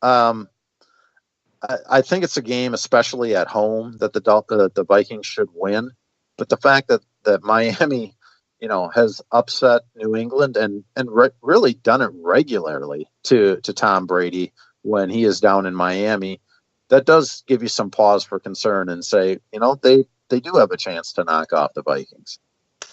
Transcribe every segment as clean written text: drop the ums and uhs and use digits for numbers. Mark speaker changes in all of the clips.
Speaker 1: I think it's a game, especially at home, that the Vikings should win. But the fact that Miami, has upset New England and really done it regularly to Tom Brady when he is down in Miami, that does give you some pause for concern and say, they do have a chance to knock off the Vikings.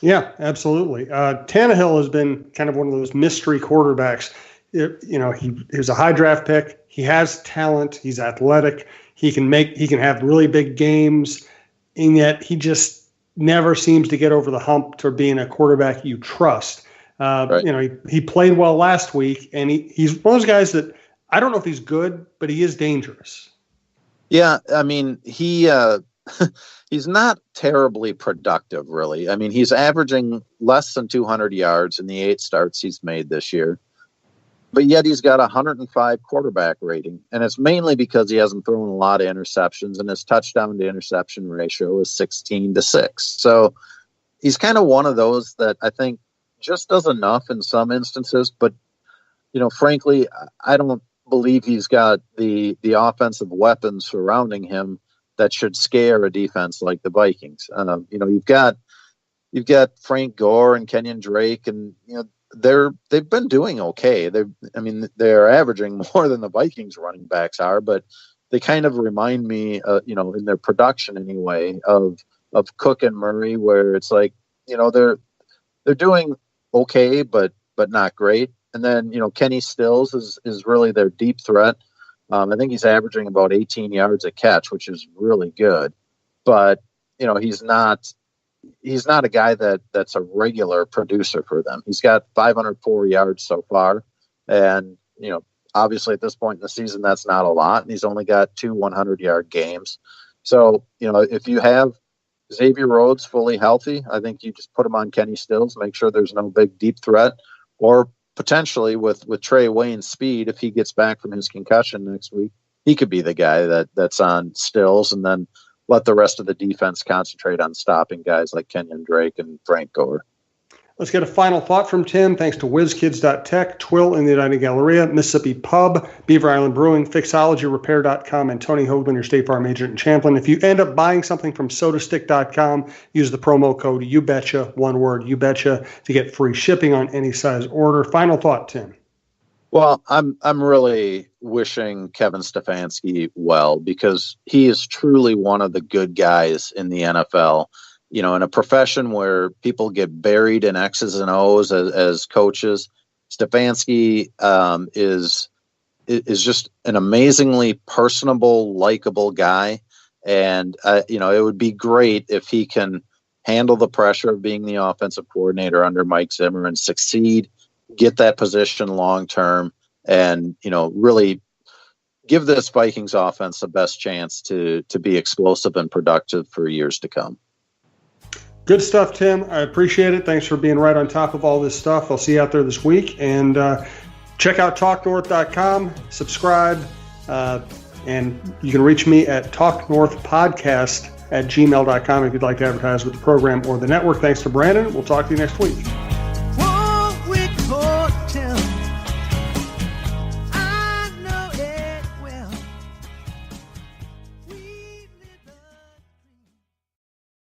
Speaker 2: Yeah, absolutely. Tannehill has been kind of one of those mystery quarterbacks. He was a high draft pick. He has talent. He's athletic. He can have really big games, and yet he just never seems to get over the hump to being a quarterback you trust. Right. He played well last week, and he's one of those guys that I don't know if he's good, but he is dangerous.
Speaker 1: Yeah, I mean, he's not terribly productive, really. I mean, he's averaging less than 200 yards in the 8 starts he's made this year. But yet he's got a 105 quarterback rating, and it's mainly because he hasn't thrown a lot of interceptions, and his touchdown to interception ratio is 16-6. So he's kind of one of those that I think just does enough in some instances. But, frankly, I don't believe he's got the offensive weapons surrounding him that should scare a defense like the Vikings. You've got Frank Gore and Kenyon Drake, and they've been doing okay. They're averaging more than the Vikings running backs are, but they kind of remind me, in their production anyway, of Cook and Murray, where it's like, they're doing okay, but not great. And then, Kenny Stills is really their deep threat. I think he's averaging about 18 yards a catch, which is really good. But, he's not a guy that's a regular producer for them. He's got 504 yards so far. And, obviously at this point in the season, that's not a lot. And he's only got 2 100-yard games. So, if you have Xavier Rhodes fully healthy, I think you just put him on Kenny Stills, make sure there's no big deep threat, or potentially with Trey Wayne's speed, if he gets back from his concussion next week, he could be the guy that's on Stills, and then let the rest of the defense concentrate on stopping guys like Kenyon Drake and Frank Gore.
Speaker 2: Let's get a final thought from Tim. Thanks to WizKids.tech, Twill in the United Galleria, Mississippi Pub, Beaver Island Brewing, FixologyRepair.com, and Tony Hoaglund, your State Farm agent in Champlin. If you end up buying something from SodaStick.com, use the promo code YouBetcha, one word, YouBetcha, to get free shipping on any size order. Final thought, Tim.
Speaker 1: Well, I'm really wishing Kevin Stefanski well, because he is truly one of the good guys in the NFL. In a profession where people get buried in X's and O's as coaches, Stefanski is just an amazingly personable, likable guy. And, it would be great if he can handle the pressure of being the offensive coordinator under Mike Zimmer and succeed, get that position long-term, and, really give this Vikings offense the best chance to be explosive and productive for years to come.
Speaker 2: Good stuff, Tim. I appreciate it. Thanks for being right on top of all this stuff. I'll see you out there this week. And check out talknorth.com, subscribe, and you can reach me at talknorthpodcast@gmail.com if you'd like to advertise with the program or the network. Thanks to Brandon. We'll talk to you next week.